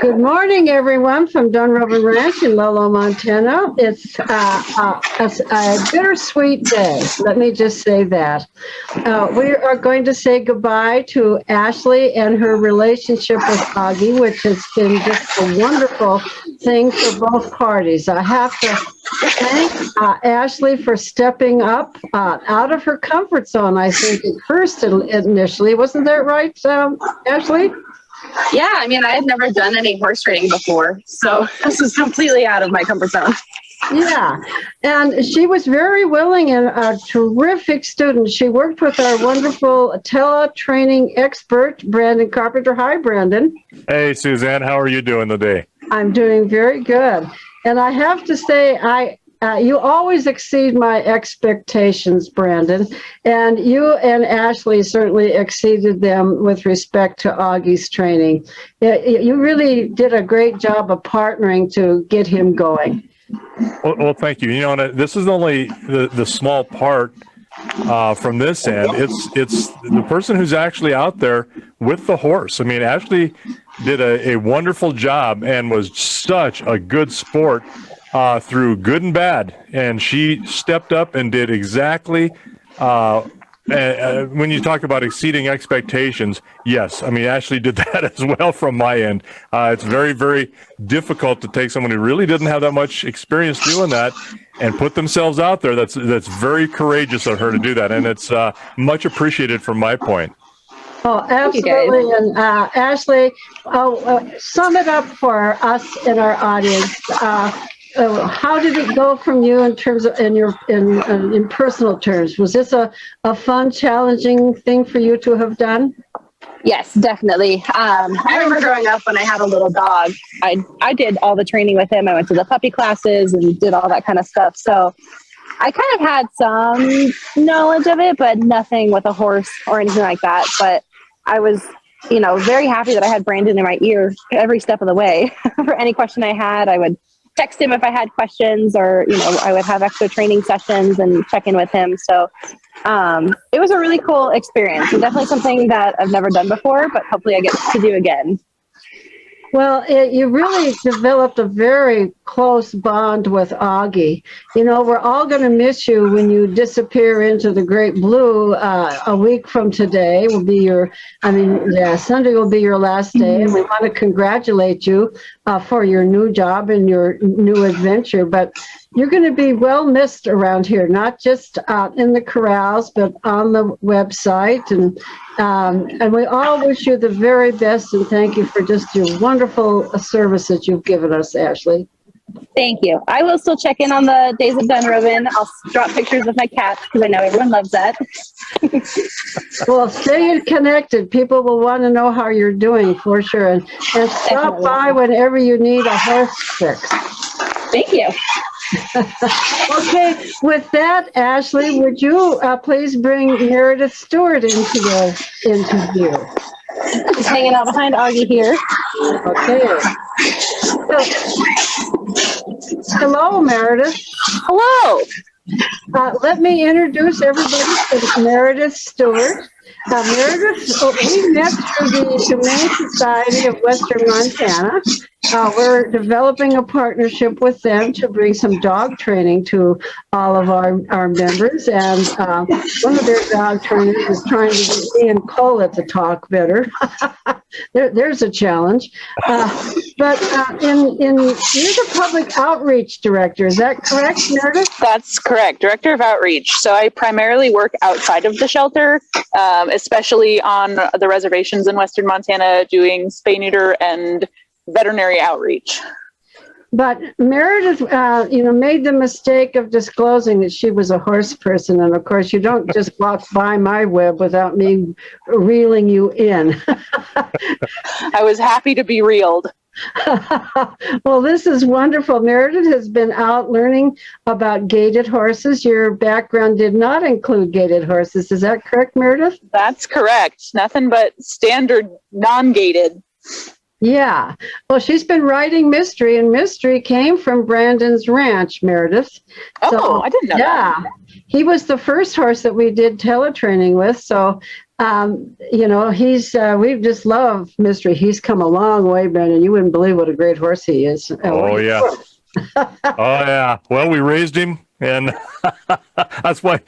Good morning, everyone, from Dunrovin Ranch in Lolo, Montana. It's a bittersweet day. Let me just say that. We are going to say goodbye to Ashley and her relationship with Oggy, which has been just a wonderful thing for both parties. I have to thank Ashley for stepping up out of her comfort zone, I think, at first initially. Wasn't that right, Ashley? Yeah, I mean, I had never done any horse riding before, so this is completely out of my comfort zone. Yeah, and she was very willing and a terrific student. She worked with our wonderful tele-training expert, Brandon Carpenter. Hi, Brandon. Hey, Suzanne, how are you doing today? I'm doing very good. And I have to say, you always exceed my expectations, Brandon. And you and Ashley certainly exceeded them with respect to Oggy's training. You really did a great job of partnering to get him going. Well, thank you. You know, this is only the small part from this end. It's the person who's actually out there with the horse. I mean, Ashley did a wonderful job and was such a good sport through good and bad. And she stepped up and did exactly when you talk about exceeding expectations, yes. I mean, Ashley did that as well from my end. It's very, very difficult to take someone who really didn't have that much experience doing that and put themselves out there. That's very courageous of her to do that. And it's much appreciated from my point. Oh, absolutely. And Ashley, sum it up for us in our audience. How did it go from you in terms of in personal terms? Was this a fun, challenging thing for you to have done? Yes, definitely. I remember growing up when I had a little dog. I did all the training with him. I went to the puppy classes and did all that kind of stuff. So I kind of had some knowledge of it, but nothing with a horse or anything like that. But I was, very happy that I had Brandon in my ear every step of the way. For any question I had, I would text him if I had questions, or I would have extra training sessions and check in with him. So it was a really cool experience, and definitely something that I've never done before, but hopefully I get to do again. Well, you really developed a very close bond with Oggy. We're all going to miss you when you disappear into the great blue. A week from today will be Sunday will be your last day, and we want to congratulate you for your new job and your new adventure. But you're going to be well missed around here, not just in the corrals, but on the website. And we all wish you the very best, and thank you for just your wonderful service that you've given us, Ashley. Thank you. I will still check in on the days of Dunrovin. I'll drop pictures of my cats because I know everyone loves that. Well, stay connected. People will want to know how you're doing for sure. And stop by whenever you need a horse fix. Thank you. Okay, with that, Ashley, would you please bring Meredith Stewart into the interview? Just hanging out behind Oggy here. Okay. Hello, Meredith. Hello. Let me introduce everybody to Meredith Stewart. Meredith, we met through the Humane Society of Western Montana. We're developing a partnership with them to bring some dog training to all of our members. And one of their dog trainers is trying to get me and Colette to talk better. There's a challenge. But you're the public outreach director. Is that correct, Meredith? That's correct. Director of outreach. So I primarily work outside of the shelter, especially on the reservations in Western Montana, doing spay, neuter, and veterinary outreach. But Meredith, made the mistake of disclosing that she was a horse person. And of course, you don't just walk by my web without me reeling you in. I was happy to be reeled. Well, this is wonderful. Meredith has been out learning about gaited horses. Your background did not include gaited horses. Is that correct, Meredith? That's correct. Nothing but standard non-gaited. Yeah. Well, she's been writing mystery, and mystery came from Brandon's ranch, Meredith. I didn't know that. he was the first horse that we did teletraining with. So, you know, we just love Mystery. He's come a long way, Brendan. You wouldn't believe what a great horse he is. Oh, yeah. Oh, yeah. Well, we raised him, and that's why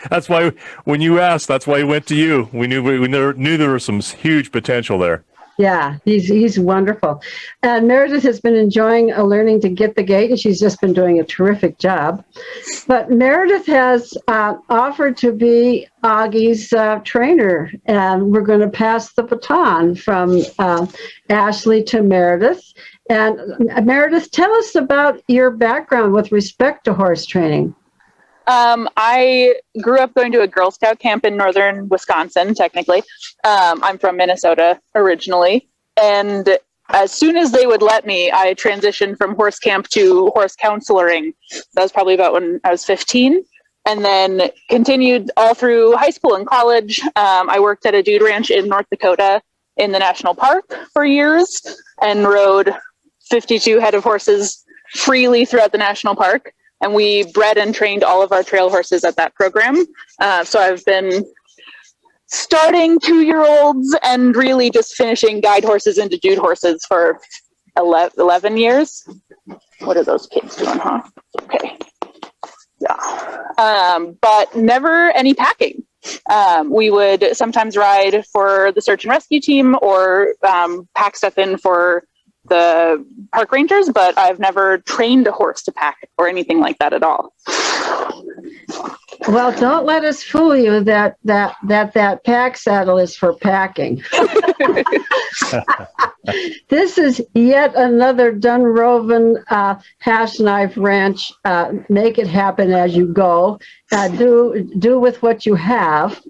when you asked, that's why he went to you. We knew there was some huge potential there. Yeah, he's wonderful. And Meredith has been enjoying learning to get the gait, and she's just been doing a terrific job. But Meredith has offered to be Oggy's trainer, and we're going to pass the baton from Ashley to Meredith. And Meredith, tell us about your background with respect to horse training. I grew up going to a Girl Scout camp in northern Wisconsin, technically. I'm from Minnesota originally. And as soon as they would let me, I transitioned from horse camp to horse counseling. That was probably about when I was 15. And then continued all through high school and college. I worked at a dude ranch in North Dakota in the national park for years and rode 52 head of horses freely throughout the national park. And we bred and trained all of our trail horses at that program. So I've been starting 2-year-olds and really just finishing guide horses into dude horses for 11 years. What are those kids doing, huh? Okay. Yeah. But never any packing. We would sometimes ride for the search and rescue team or pack stuff in for the park rangers, but I've never trained a horse to pack or anything like that at all. Well, don't let us fool you that pack saddle is for packing. This is yet another Dunrovin hash knife ranch. Make it happen as you go. Do with what you have.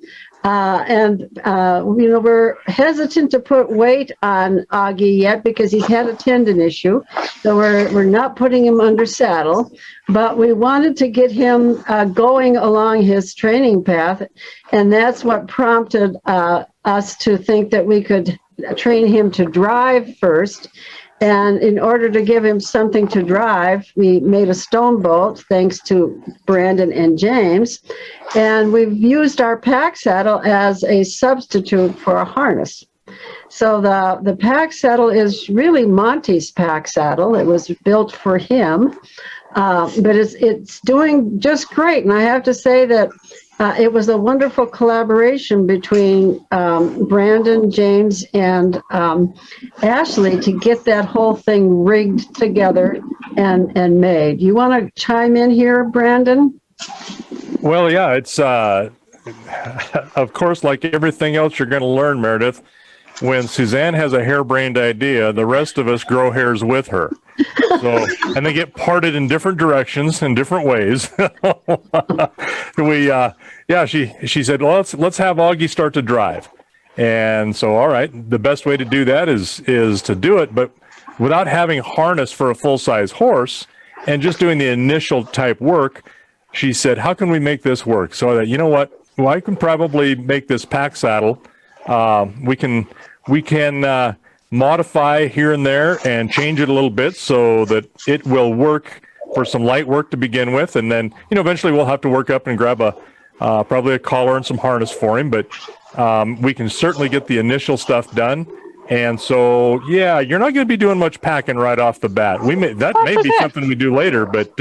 You know, we're hesitant to put weight on Oggy yet because he's had a tendon issue. So we're not putting him under saddle, but we wanted to get him going along his training path. And that's what prompted us to think that we could train him to drive first. And in order to give him something to drive, we made a stone bolt, thanks to Brandon and James. And we've used our pack saddle as a substitute for a harness. So the pack saddle is really Monty's pack saddle. It was built for him, but it's doing just great. And I have to say that it was a wonderful collaboration between Brandon, James, and Ashley to get that whole thing rigged together and made. You want to chime in here, Brandon? Well, yeah, it's of course, like everything else you're going to learn, Meredith, when Suzanne has a harebrained idea, the rest of us grow hairs with her. So, and they get parted in different directions in different ways. She said, well, let's have Oggy start to drive. And so, all right, the best way to do that is to do it, but without having harness for a full-size horse and just doing the initial type work. She said, how can we make this work? So that, you know what, well, I can probably make this pack saddle. We can modify here and there and change it a little bit so that it will work for some light work to begin with. And then, you know, eventually we'll have to work up and grab probably a collar and some harness for him, but we can certainly get the initial stuff done. And so, yeah, you're not going to be doing much packing right off the bat. That may be something we do later, but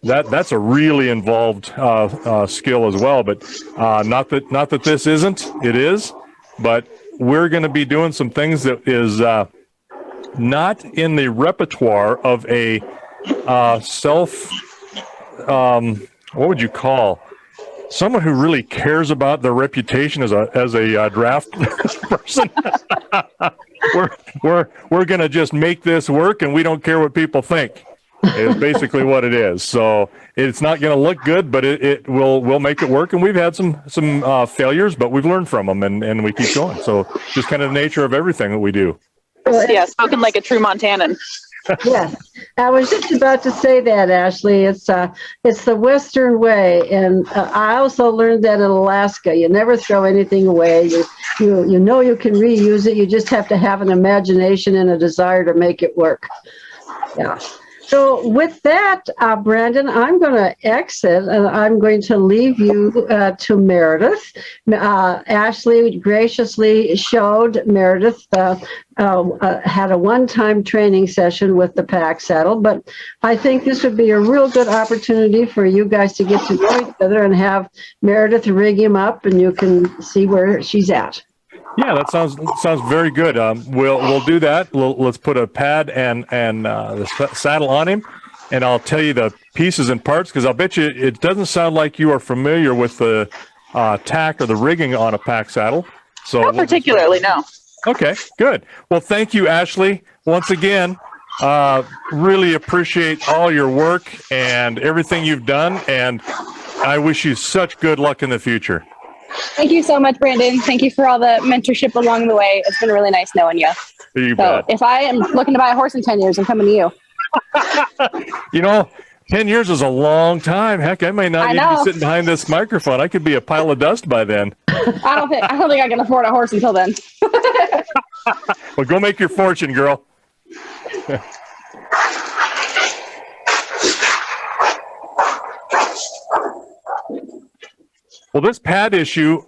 that's a really involved skill as well. But not that this isn't. It is, but we're going to be doing some things that is not in the repertoire of a what would you call someone who really cares about their reputation as a draft person. we're going to just make this work, and we don't care what people think. Is basically what it is. So it's not going to look good, but we'll make it work. And we've had some failures, but we've learned from them, and we keep going. So just kind of the nature of everything that we do. Yeah, spoken like a true Montanan. Yes, I was just about to say that, Ashley. It's the Western way, and I also learned that in Alaska. You never throw anything away. You know you can reuse it. You just have to have an imagination and a desire to make it work. Yeah. So with that, Brandon, I'm going to exit and I'm going to leave you to Meredith. Ashley graciously showed Meredith had a one-time training session with the pack saddle, but I think this would be a real good opportunity for you guys to get to know each other and have Meredith rig him up and you can see where she's at. Yeah, that sounds very good. We'll do that. Let's put a pad and the saddle on him, and I'll tell you the pieces and parts because I'll bet you it doesn't sound like you are familiar with the tack or the rigging on a pack saddle. So not particularly, no. Okay, good. Well, thank you, Ashley, once again. Really appreciate all your work and everything you've done, and I wish you such good luck in the future. Thank you so much, Brandon. Thank you for all the mentorship along the way. It's been really nice knowing you. You so bet. If I am looking to buy a horse in 10 years, I'm coming to you. 10 years is a long time. Heck, I may not even be sitting behind this microphone. I could be a pile of dust by then. I don't think I can afford a horse until then. Well, go make your fortune, girl. Well, this pad issue,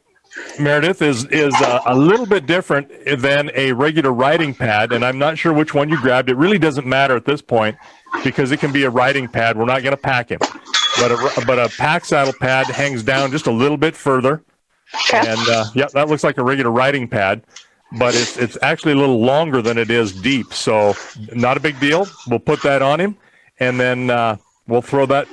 Meredith, is a little bit different than a regular riding pad, and I'm not sure which one you grabbed. It really doesn't matter at this point because it can be a riding pad. We're not going to pack him, but a pack saddle pad hangs down just a little bit further, and yeah, that looks like a regular riding pad, but it's actually a little longer than it is deep, so not a big deal. We'll put that on him, and then we'll throw that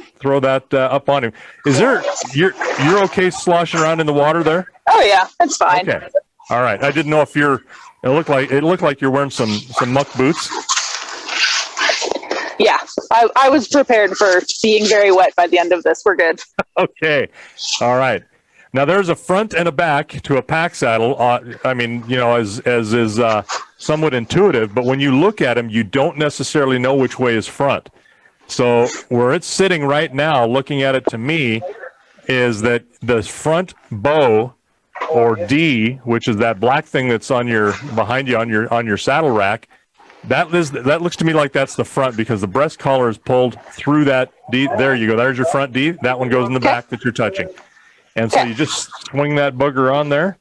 up on him. You're okay sloshing around in the water there? Oh yeah, that's fine. Okay. All right. I didn't know if it looked like you're wearing some muck boots. Yeah, I was prepared for being very wet by the end of this. We're good. Okay. All right. Now there's a front and a back to a pack saddle. I mean, as is somewhat intuitive, but when you look at them, you don't necessarily know which way is front. So where it's sitting right now, looking at it to me, is that the front bow, or D, which is that black thing that's behind you on your saddle rack, that looks to me like that's the front because the breast collar is pulled through that D. There you go. There's your front D. That one goes in the back that you're touching. And so you just swing that bugger on there.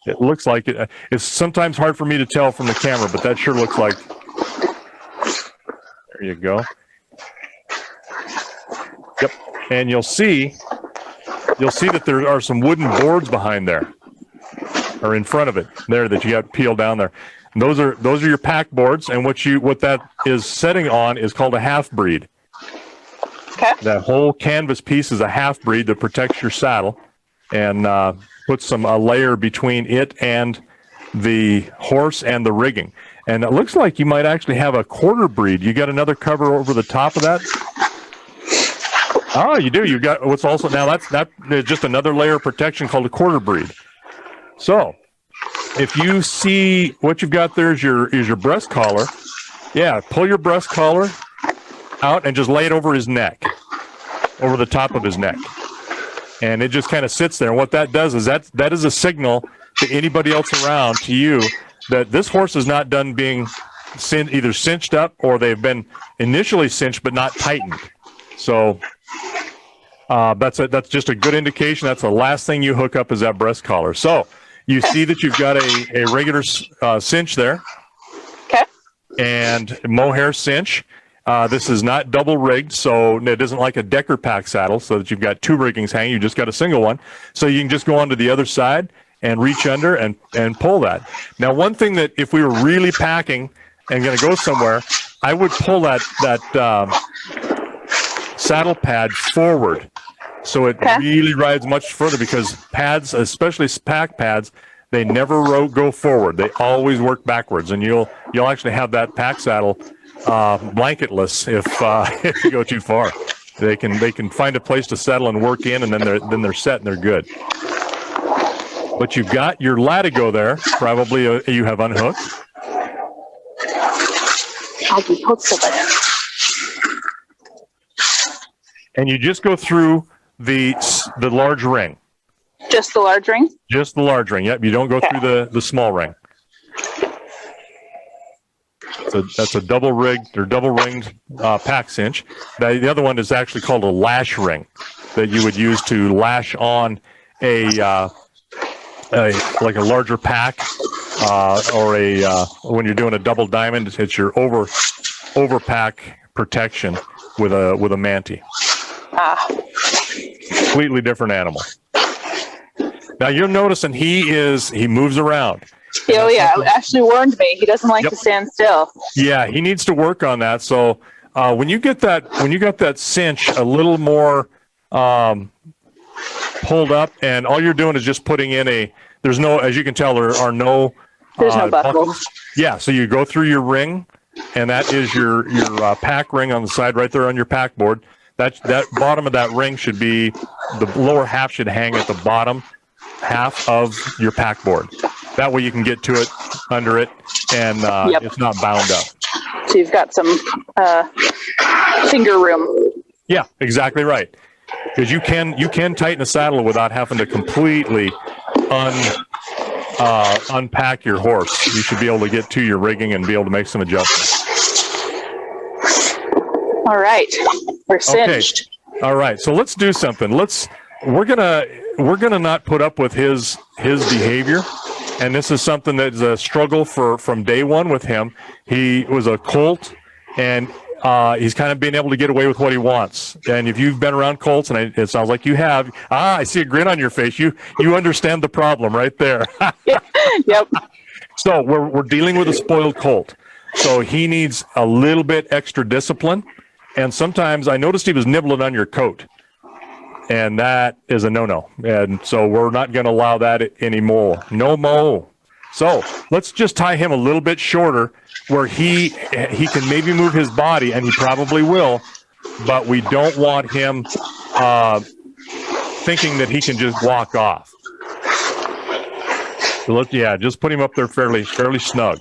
It looks like it's sometimes hard for me to tell from the camera, but that sure looks like. There you go. Yep. And you'll see that there are some wooden boards behind there, or in front of it there that you got peeled down there. And those are your pack boards, and what that is setting on is called a half breed. Okay. That whole canvas piece is a half breed that protects your saddle, and puts a layer between it and the horse and the rigging. And it looks like you might actually have a quarter breed. You got another cover over the top of that? Oh, you do. You got what's also now that's just another layer of protection called a quarter breed. So if you see what you've got there is your breast collar. Yeah, pull your breast collar out and just lay it over his neck, over the top of his neck. And it just kind of sits there. And what that does is that is a signal to anybody else around, to you, that this horse is not done being either cinched up or they've been initially cinched but not tightened. So that's just a good indication. That's the last thing you hook up is that breast collar. So you see that you've got a regular cinch there. Okay. And mohair cinch. This is not double rigged, so it isn't like a Decker pack saddle so that you've got two riggings hanging. You just got a single one. So you can just go onto the other side and reach under and pull that. Now, one thing that if we were really packing and going to go somewhere, I would pull that saddle pad forward so it really rides much further, because pads, especially pack pads, they never go forward. They always work backwards, and you'll actually have that pack saddle blanketless if you go too far. They can find a place to settle and work in, and then they're set and they're good. But you've got your latigo there. Probably you have unhooked. Oggy, hold still there. And you just go through the large ring. Just the large ring? Just the large ring. Yep. You don't go through the small ring. That's a double rigged or double ringed pack cinch. The other one is actually called a lash ring that you would use to lash on a like a larger pack or when you're doing a double diamond, it's your over pack protection with a manatee. Completely different animal. Now you're noticing he moves around. Oh yeah, Ashley warned me. He doesn't like to stand still. Yeah, he needs to work on that. So when you got that cinch a little more pulled up, and all you're doing is just putting in there's no, as you can tell, there's no buckles. Yeah, so you go through your ring, and that is your pack ring on the side right there on your pack board. That bottom of that ring should be, the lower half should hang at the bottom half of your pack board. That way you can get to it, under it, and it's not bound up. So you've got some finger room. Yeah, exactly right. Because you can tighten a saddle without having to completely unpack your horse. You should be able to get to your rigging and be able to make some adjustments. All right, we're cinched. Okay. All right, so let's do something. We're gonna not put up with his behavior, and this is something that's a struggle from day one with him. He was a colt, and he's kind of been able to get away with what he wants. And if you've been around colts, and it sounds like you have, I see a grin on your face. You understand the problem right there. Yep. So we're dealing with a spoiled colt. So he needs a little bit extra discipline. And sometimes I noticed he was nibbling on your coat. And that is a no-no. And so we're not going to allow that anymore. No more. So let's just tie him a little bit shorter where he can maybe move his body, and he probably will, but we don't want him thinking that he can just walk off. So just put him up there fairly snug.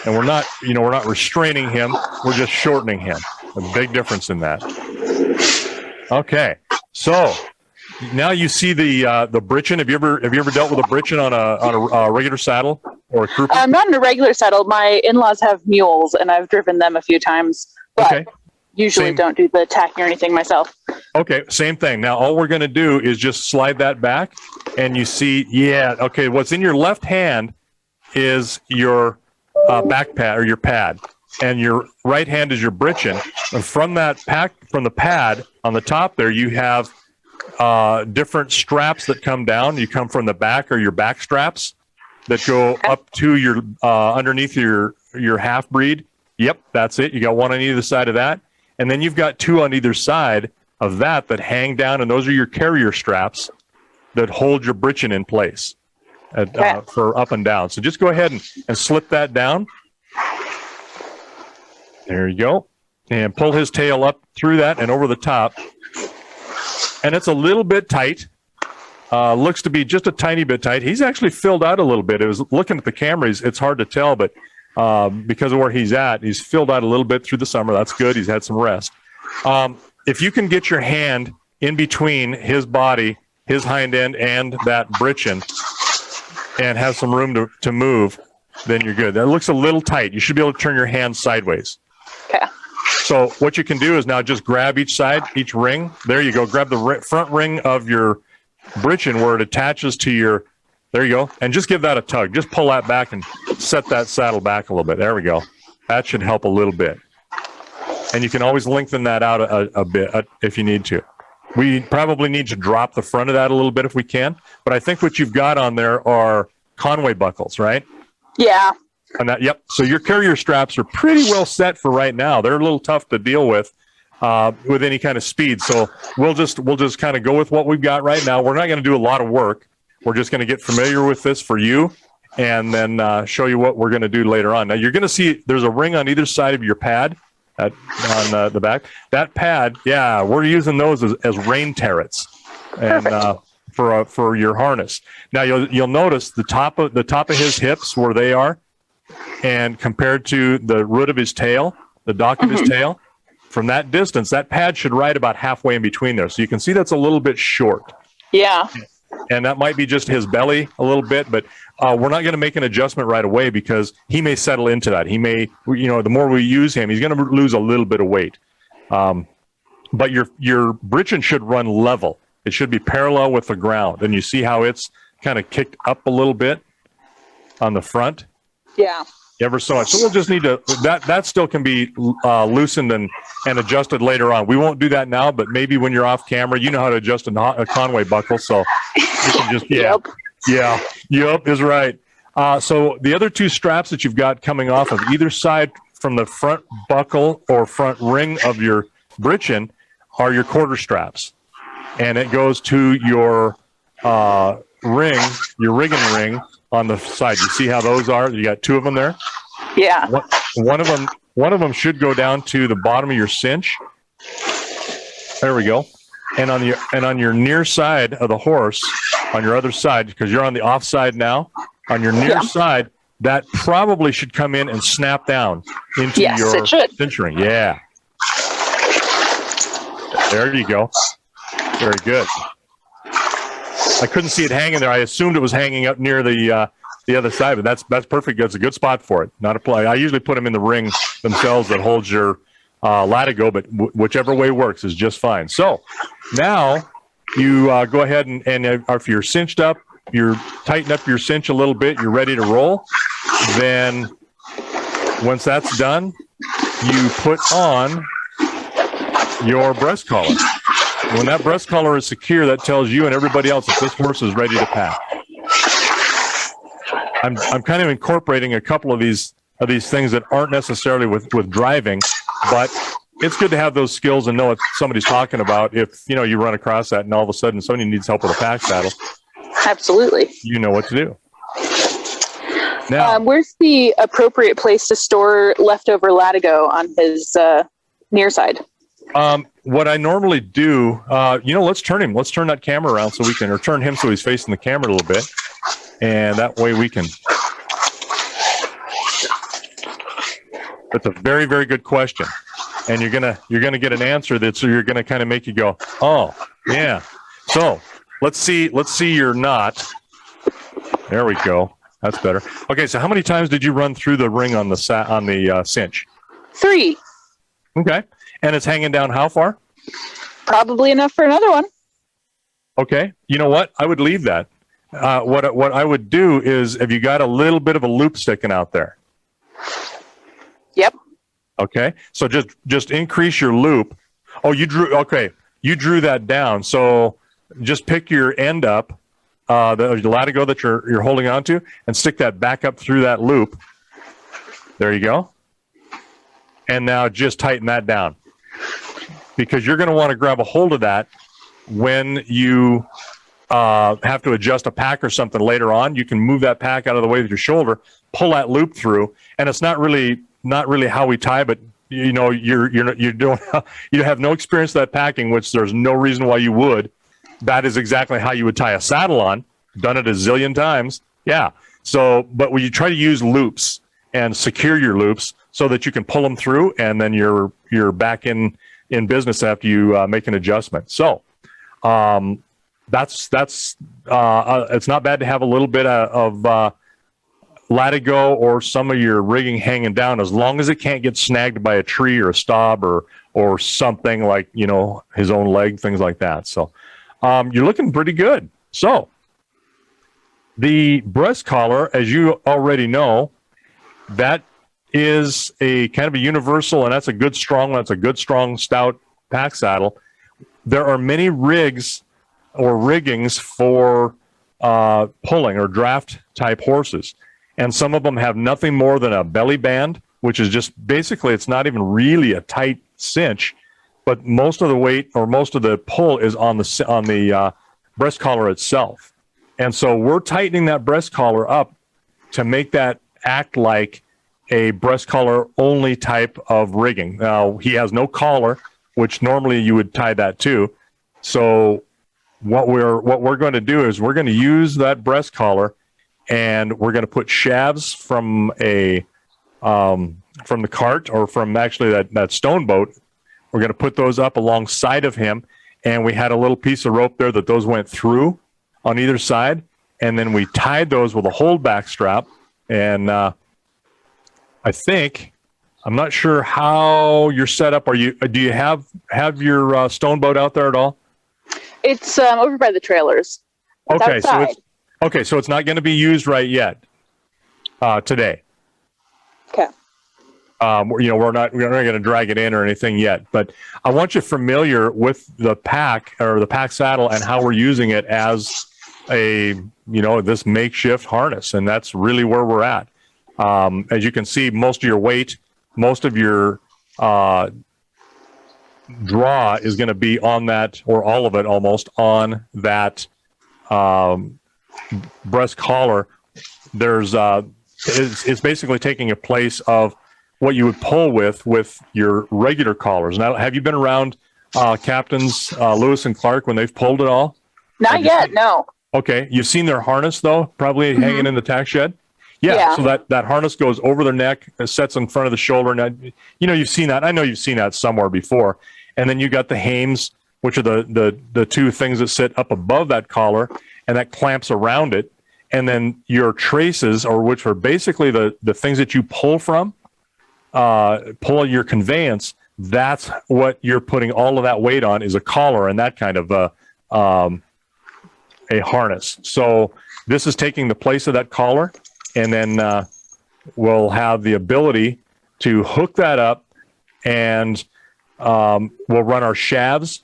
And we're not restraining him, we're just shortening him. A big difference in that. Okay, so now you see the britchin. Have you ever dealt with a britchin on a regular saddle or a crouper? Not in a regular saddle. My in-laws have mules, and I've driven them a few times, but usually don't do the tacking or anything myself. Okay, same thing. Now all we're going to do is just slide that back, and you see, what's in your left hand is your back pad or your pad, and your right hand is your britchin. And from the pad on the top there, you have different straps that come down. You come from the back, or your back straps that go up to your underneath your half breed. Yep, that's it. You got one on either side of that, and then you've got two on either side of that hang down, and those are your carrier straps that hold your britchin in place for up and down. So just go ahead and slip that down. There you go, and pull his tail up through that and over the top. And it's a little bit tight. Looks to be just a tiny bit tight. He's actually filled out a little bit. It was looking at the cameras. It's hard to tell, but because of where he's at, he's filled out a little bit through the summer. That's good. He's had some rest. If you can get your hand in between his body, his hind end, and that britchin, and have some room to move, then you're good. That looks a little tight. You should be able to turn your hand sideways. Okay. So what you can do is now just grab each side, each ring. There you go. Grab the front ring of your britchin where it attaches to your, there you go. And just give that a tug. Just pull that back and set that saddle back a little bit. There we go. That should help a little bit. And you can always lengthen that out a bit if you need to. We probably need to drop the front of that a little bit if we can. But I think what you've got on there are Conway buckles, right? Yeah. And that, yep. So your carrier straps are pretty well set for right now. They're a little tough to deal with any kind of speed. So we'll just kind of go with what we've got right now. We're not going to do a lot of work. We're just going to get familiar with this for you, and then show you what we're going to do later on. Now you're going to see there's a ring on either side of your pad on the back. That pad, we're using those as rain terrets, and for your harness. Now you'll notice the top of his hips where they are. And compared to the root of his tail, the dock of his tail, from that distance, that pad should ride about halfway in between there. So you can see that's a little bit short. Yeah. And that might be just his belly a little bit, but we're not going to make an adjustment right away because he may settle into that. He may, the more we use him, he's going to lose a little bit of weight. But your britchin should run level. It should be parallel with the ground. And you see how it's kind of kicked up a little bit on the front? Yeah. Ever so much. So we'll just need to, that still can be loosened and adjusted later on. We won't do that now, but maybe when you're off camera, you know how to adjust a Conway buckle. So you can just, Yep is right. So the other two straps that you've got coming off of either side from the front buckle or front ring of your britchin are your quarter straps. And it goes to your ring, your rigging ring on the side. You see how those are? You got two of them there? Yeah. One of them should go down to the bottom of your cinch. There we go. And on your near side of the horse, on your other side, because you're on the off side now, on your near side, that probably should come in and snap down into your cinch ring. Yeah. There you go. Very good. I couldn't see it hanging there. I assumed it was hanging up near the other side, but that's perfect. That's a good spot for it. Not a play. I usually put them in the ring themselves that holds your latigo, but whichever way works is just fine. So now you go ahead and if you're cinched up, you're tighten up your cinch a little bit, you're ready to roll. Then once that's done, you put on your breast collar. When that breast collar is secure, that tells you and everybody else that this horse is ready to pack. I'm kind of incorporating a couple of these things that aren't necessarily with driving, but it's good to have those skills and know what somebody's talking about. If you run across that and all of a sudden somebody needs help with a pack saddle, absolutely, you know what to do. Now, where's the appropriate place to store leftover latigo on his near side? What I normally do, let's turn that camera around so we can, or turn him so he's facing the camera a little bit, and that way we can. That's a very, very good question, and you're gonna get an answer you're gonna kind of make you go, oh yeah. So let's see your knot. There we go. That's better. Okay, so how many times did you run through the ring on the cinch? 3. Okay. And it's hanging down how far? Probably enough for another one. Okay. You know what? I would leave that. What I would do is, have you got a little bit of a loop sticking out there? Yep. Okay. So just increase your loop. Oh, you drew that down. So just pick your end up, the latigo that you're holding on to, and stick that back up through that loop. There you go. And now just tighten that down, because you're going to want to grab a hold of that when you have to adjust a pack or something later on. You can move that pack out of the way with your shoulder, pull that loop through, and it's not really how we tie, but you have no experience with that packing, which there's no reason why you would. That is exactly how you would tie a saddle on. Done it a zillion times. Yeah. So, but when you try to use loops and secure your loops so that you can pull them through, and then you're back in business after you make an adjustment. So that's it's not bad to have a little bit of latigo or some of your rigging hanging down, as long as it can't get snagged by a tree or a stub or something like his own leg, things like that. So you're looking pretty good. So the breast collar, as you already know, that is a kind of a universal, and that's a good strong stout pack saddle. There are many rigs or riggings for pulling or draft type horses, and some of them have nothing more than a belly band, which is just basically, it's not even really a tight cinch, but most of the weight or most of the pull is on the breast collar itself. And so we're tightening that breast collar up to make that act like a breast collar only type of rigging. Now, he has no collar, which normally you would tie that to. So what we're going to do is we're going to use that breast collar, and we're going to put shafts from the cart, or from actually that stone boat. We're going to put those up alongside of him, and we had a little piece of rope there that those went through on either side, and then we tied those with a holdback strap. And I think, I'm not sure how you're set up. Do you have your stone boat out there at all? It's over by the trailers. It's Okay, so it's not going to be used right yet today. Okay. We're not going to drag it in or anything yet, but I want you familiar with the pack or the pack saddle and how we're using it as this makeshift harness. And that's really where we're at. As you can see, most of your weight, most of your draw is going to be on that, or all of it almost on that breast collar. It's basically taking a place of what you would pull with your regular collars. Now, have you been around Captains Lewis and Clark when they've pulled it all? Not yet, no. Okay, you've seen their harness though, probably hanging in the tack shed. Yeah, so that harness goes over their neck, sets in front of the shoulder. And you've seen that. I know you've seen that somewhere before. And then you got the hames, which are the two things that sit up above that collar, and that clamps around it. And then your traces, or which are basically the things that you pull from, pull your conveyance. That's what you're putting all of that weight on, is a collar and that kind of a harness. So this is taking the place of that collar, and then we'll have the ability to hook that up, and we'll run our shafts,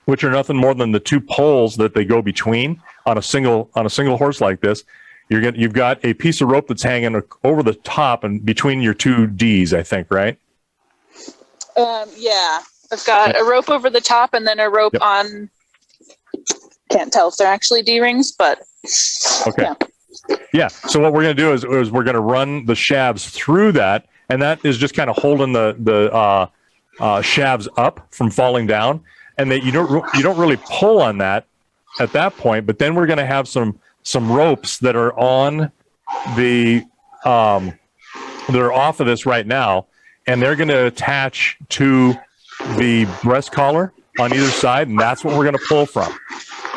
which are nothing more than the two poles that they go between on a single horse like this. You've got a piece of rope that's hanging over the top and between your two D's, I think, right? Yeah, I've got a rope over the top and then a rope on. Can't tell if they're actually D-rings, but okay. Yeah. So what we're going to do is we're going to run the shafts through that, and that is just kind of holding the shafts up from falling down, and that you don't really pull on that at that point. But then we're going to have some ropes that are on that are off of this right now, and they're going to attach to the breast collar on either side, and that's what we're going to pull from.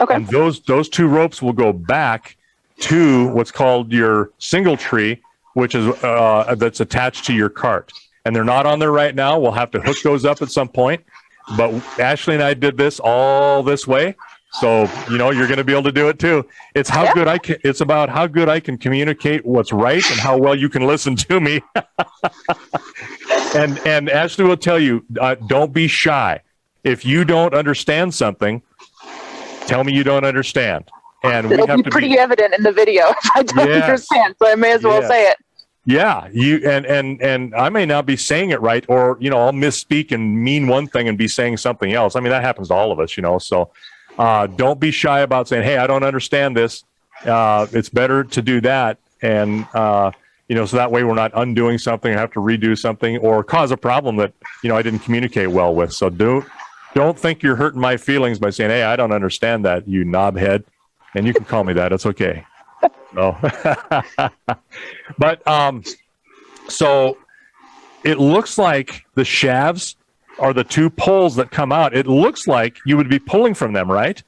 Okay. And those two ropes will go back to what's called your single tree, which is that's attached to your cart. And they're not on there right now. We'll have to hook those up at some point. But Ashley and I did this all this way, so you're going to be able to do it too. It's how good I can. It's about how good I can communicate what's right and how well you can listen to me. and Ashley will tell you, don't be shy. If you don't understand something, tell me you don't understand. And it'll be pretty evident in the video if I don't understand, so I may as well say it. Yeah, and I may not be saying it right, or I'll misspeak and mean one thing and be saying something else. I mean, that happens to all of us, So don't be shy about saying, "Hey, I don't understand this." It's better to do that, and so that way we're not undoing something, or have to redo something, or cause a problem that I didn't communicate well with. So don't think you're hurting my feelings by saying, "Hey, I don't understand that, you knobhead." And you can call me that. It's okay. No. But so it looks like the shafts are the two poles that come out. It looks like you would be pulling from them, right?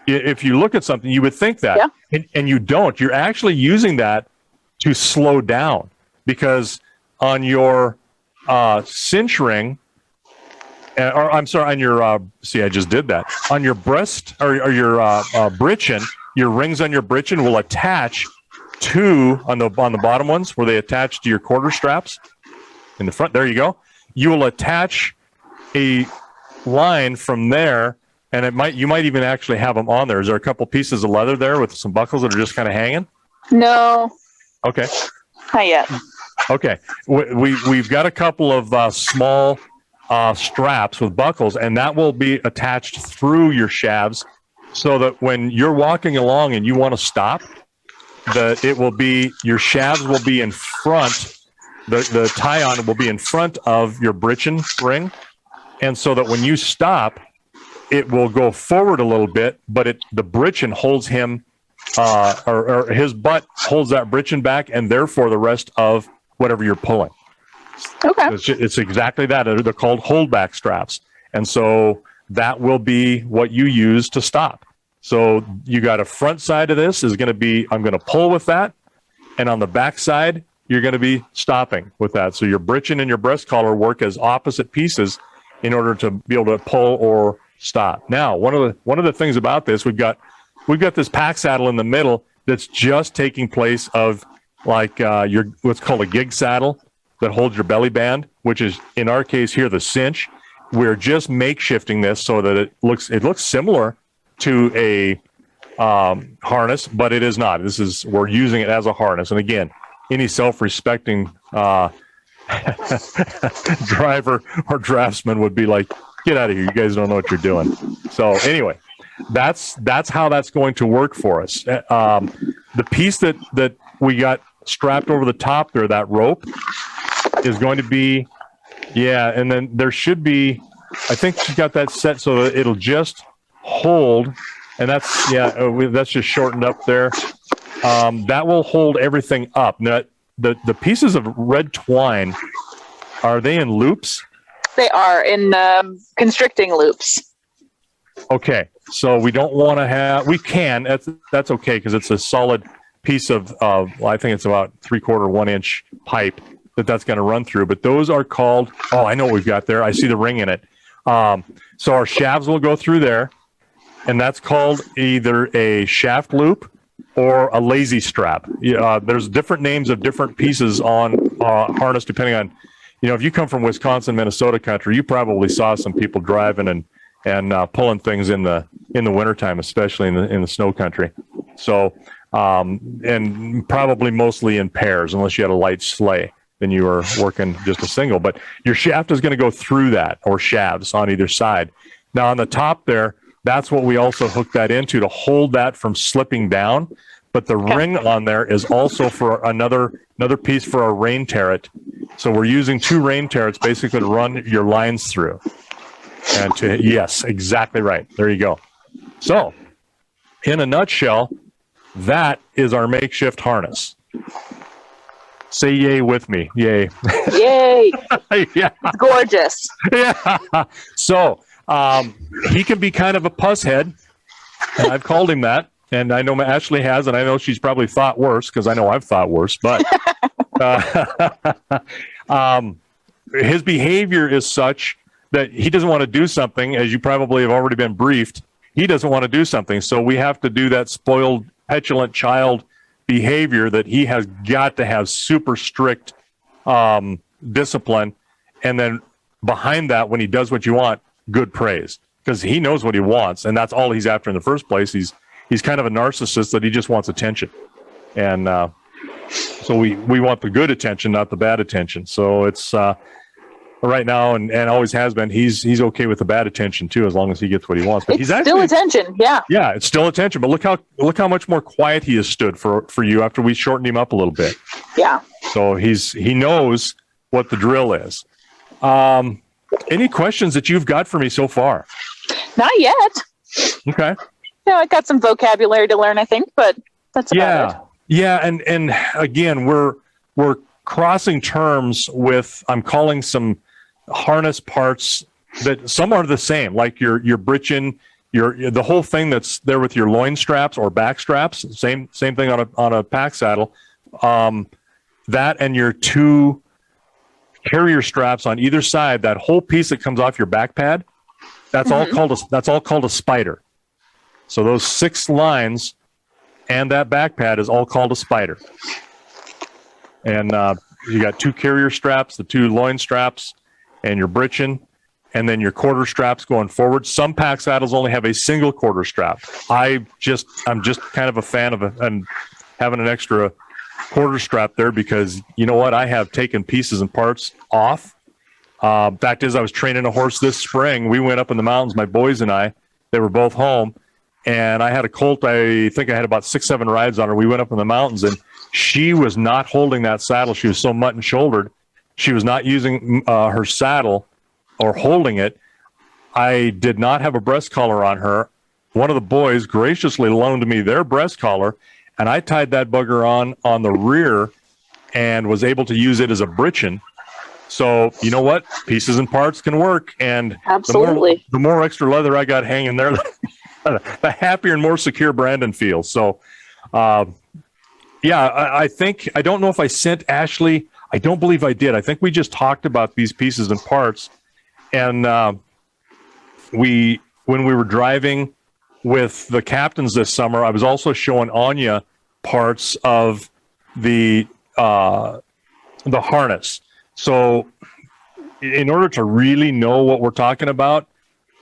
If you look at something, you would think that. Yeah. And you don't. You're actually using that to slow down, because on your cinch ring, or I'm sorry, on your I just did that. On your breast or your britchin, your rings on your britchin will attach to on the bottom ones where they attach to your quarter straps in the front. There you go. You will attach a line from there, and you might even actually have them on there. Is there a couple pieces of leather there with some buckles that are just kind of hanging? No. Okay. Not yet. Okay. We've got a couple of small straps with buckles, and that will be attached through your shafts, so that when you're walking along and you want to stop, your shafts will be in front. The tie-on will be in front of your britchin ring, and so that when you stop, it will go forward a little bit, but the britchin holds him, or his butt holds that britchin back, and therefore the rest of whatever you're pulling. Okay. It's exactly that. They're called holdback straps. And so that will be what you use to stop. So you got a front side of this is going to be, I'm going to pull with that. And on the back side, you're going to be stopping with that. So your britchin and your breast collar work as opposite pieces in order to be able to pull or stop. Now, one of the things about this, we've got this pack saddle in the middle that's just taking place of like your what's called a gig saddle that holds your belly band, which is in our case here the cinch. We're just makeshifting this so that it looks similar to a harness, but it is not. We're using it as a harness. And again, any self-respecting driver or draftsman would be like, get out of here. You guys don't know what you're doing. So anyway, that's how that's going to work for us. The piece that we got strapped over the top there, that rope, is going to be, and then there should be, I think she got that set so that it'll just hold, and that's just shortened up there. That will hold everything up. Now, the pieces of red twine, are they in loops? They are in constricting loops. Okay, so we don't want to have. We can. That's okay because it's a solid piece of I think it's about 3/4 1 inch pipe that's going to run through. But those are called. Oh, I know what we've got there. I see the ring in it. So our shafts will go through there, and that's called either a shaft loop or a lazy strap. There's different names of different pieces on harness depending on. If you come from Wisconsin, Minnesota country, you probably saw some people driving and pulling things in the wintertime, especially in the snow country. So, and probably mostly in pairs, unless you had a light sleigh, then you were working just a single. But your shaft is going to go through that, or shafts on either side. Now on the top there, that's what we also hook that into to hold that from slipping down. But the ring on there is also for another piece for our rain turret. So we're using 2 rain turrets basically to run your lines through. And yes, exactly right. There you go. So, in a nutshell, that is our makeshift harness. Say yay with me. Yay. Yay. Yeah. It's gorgeous. Yeah. So, he can be kind of a puss head. And I've called him that. And I know Ashley has, and I know she's probably thought worse because I know I've thought worse. But his behavior is such that he doesn't want to do something, as you probably have already been briefed. He doesn't want to do something. So we have to do that spoiled, petulant child behavior that he has got to have super strict discipline. And then behind that, when he does what you want, good praise. Because he knows what he wants, and that's all he's after in the first place. He's kind of a narcissist that he just wants attention. And so we want the good attention, not the bad attention. So it's right now and always has been, he's okay with the bad attention too, as long as he gets what he wants. But it's still attention. Yeah, it's still attention. But look how much more quiet he has stood for you after we shortened him up a little bit. Yeah. So he knows what the drill is. Any questions that you've got for me so far? Not yet. Okay. I got some vocabulary to learn, I think, but that's about it. Yeah, and again, we're crossing terms with, I'm calling some harness parts that some are the same, like your britchin, the whole thing that's there with your loin straps or back straps, same thing on a pack saddle. That and your 2 carrier straps on either side, that whole piece that comes off your back pad, that's all called a spider. So those 6 lines and that back pad is all called a spider. And you got 2 carrier straps, the 2 loin straps, and your britchin, and then your quarter straps going forward. Some pack saddles only have a single quarter strap. I'm just kind of a fan of and having an extra quarter strap there because you know what? I have taken pieces and parts off. Fact is, I was training a horse this spring. We went up in the mountains, my boys and I. They were both home. And I had a colt, I think I had about 6-7 rides on her. We went up in the mountains, and she was not holding that saddle. She was so mutton-shouldered. She was not using her saddle or holding it. I did not have a breast collar on her. One of the boys graciously loaned me their breast collar, and I tied that bugger on the rear and was able to use it as a britchin. So, you know what? Pieces and parts can work. And absolutely, the more extra leather I got hanging there, the happier and more secure Brandon feels. So, I think, I don't know if I sent Ashley. I don't believe I did. I think we just talked about these pieces and parts. And when we were driving with the captains this summer, I was also showing Anya parts of the harness. So in order to really know what we're talking about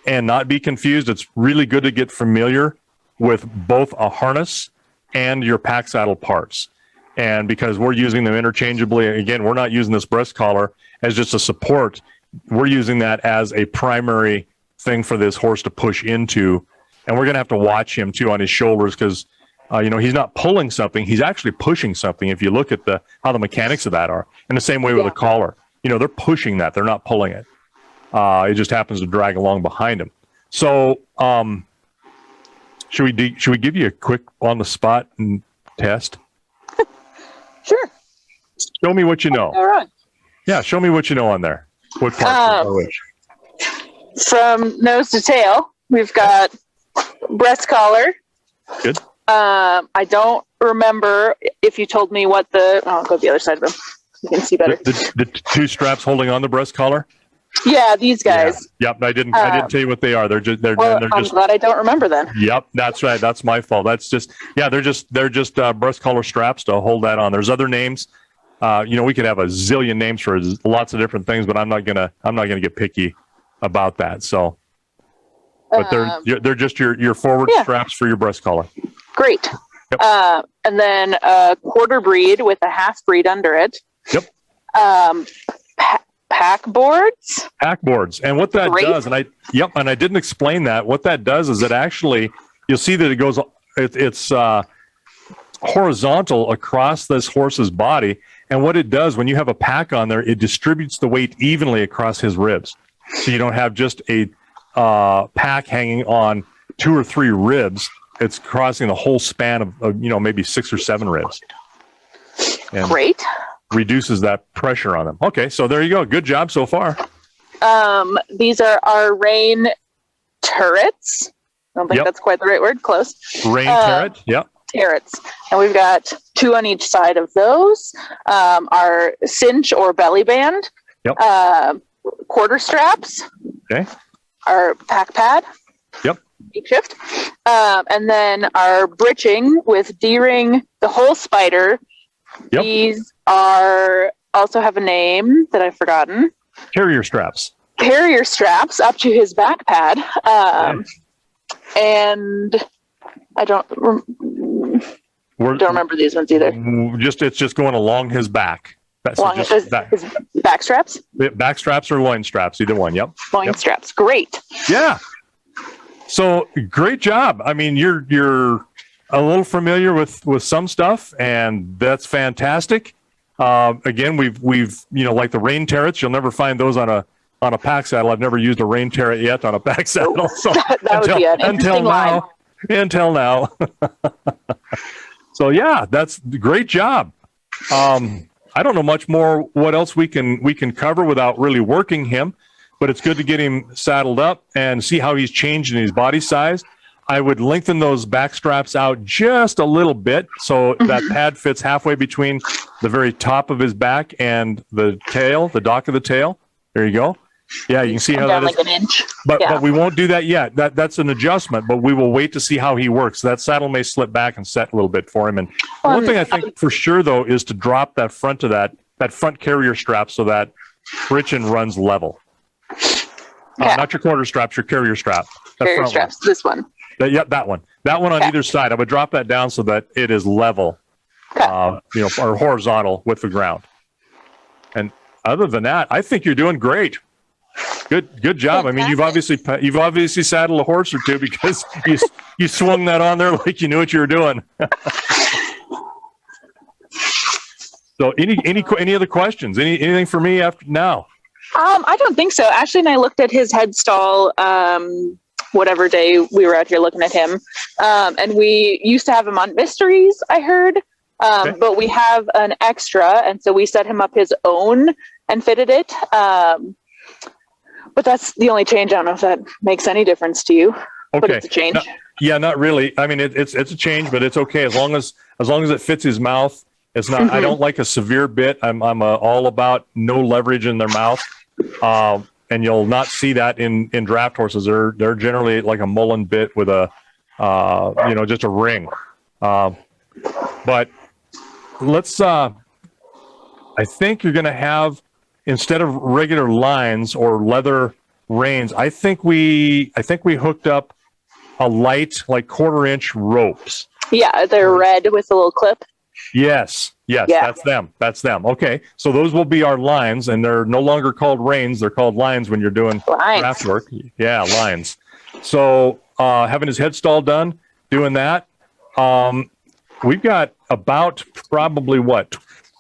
and not be confused, it's really good to get familiar with both a harness and your pack saddle parts. And because we're using them interchangeably, again, we're not using this breast collar as just a support. We're using that as a primary thing for this horse to push into. And we're going to have to watch him too on his shoulders because, he's not pulling something. He's actually pushing something. If you look at how the mechanics of that are, in the same way with a collar, they're pushing that. They're not pulling it. It just happens to drag along behind him. So, should we give you a quick on the spot test? Sure. Show me what you know. All right. Yeah, show me what you know on there. What parts are which? From nose to tail, we've got breast collar. Good. I don't remember if you told me what I'll go to the other side of them. You can see better. The two straps holding on the breast collar? Yeah, these guys. Yeah. Yep, I didn't tell you what they are. They're I'm glad I don't remember then. Yep, that's right. That's my fault. That's just they're just breast collar straps to hold that on. There's other names. We could have a zillion names for lots of different things, but I'm not gonna get picky about that. So, but they're just your forward straps for your breast collar. Great. Yep. And then a quarter breed with a half breed under it. Yep. Pack boards. Pack boards, and what that does, and I didn't explain that. What that does is it actually, you'll see that it goes, it's horizontal across this horse's body, and what it does when you have a pack on there, it distributes the weight evenly across his ribs, so you don't have just a pack hanging on 2 or 3 ribs. It's crossing the whole span of maybe 6 or 7 ribs. And great. Reduces that pressure on them. Okay, so there you go. Good job so far. These are our rain turrets. I don't think that's quite the right word. Close. Rain turret. Yep. Turrets. And we've got 2 on each side of those. Our cinch or belly band. Yep. Quarter straps. Okay. Our pack pad. Yep. Makeshift. And then our breeching with D-ring, the whole spider. Yep. These also have a name that I've forgotten. Carrier straps. Carrier straps up to his back pad. And I don't remember these ones either. It's just going along his back. His back straps? Back straps or loin straps, either one. Yep. Loin straps. Great. Yeah. So great job. I mean, you're a little familiar with some stuff, and that's fantastic. Again, we've like the rain turrets. You'll never find those on a pack saddle. I've never used a rain turret yet on a pack saddle. So until now. So yeah, that's great job. I don't know much more what else we can cover without really working him, but it's good to get him saddled up and see how he's changed in his body size. I would lengthen those back straps out just a little bit so that pad fits halfway between the very top of his back and the tail, the dock of the tail. There you go. Yeah, you can see how that is. Like an inch. But we won't do that yet. That's an adjustment, but we will wait to see how he works. That saddle may slip back and set a little bit for him. And one thing I think for sure, though, is to drop that front of that front carrier strap so that Richin runs level. Not your quarter straps, your carrier strap. Carrier straps, this one. That one. That one on either side. I would drop that down so that it is level, or horizontal with the ground. And other than that, I think you're doing great. Good job. Fantastic. I mean, you've obviously saddled a horse or two because you swung that on there like you knew what you were doing. So, any other questions? Anything for me after now? I don't think so. Ashley and I looked at his head stall. Whatever day we were out here looking at him. And we used to have him on mysteries, I heard. But we have an extra, and so we set him up his own and fitted it. But that's the only change. I don't know if that makes any difference to you. Okay. But it's a change. Yeah, not really. I mean, it's a change, but it's okay as long as it fits his mouth. It's not. I don't like a severe bit. I'm all about no leverage in their mouth, and you'll not see that in draft horses. They're generally like a mullen bit with a just a ring. But let's. I think you're going to have, instead of regular lines or leather reins, I think we hooked up a light, like 1/4-inch ropes. Yeah, they're red with a little clip. Yes, Yeah. that's them. Okay, so those will be our lines, and they're no longer called reins; they're called lines when you're doing draft work. Yeah, lines. So having his head stall done, doing that, we've got about probably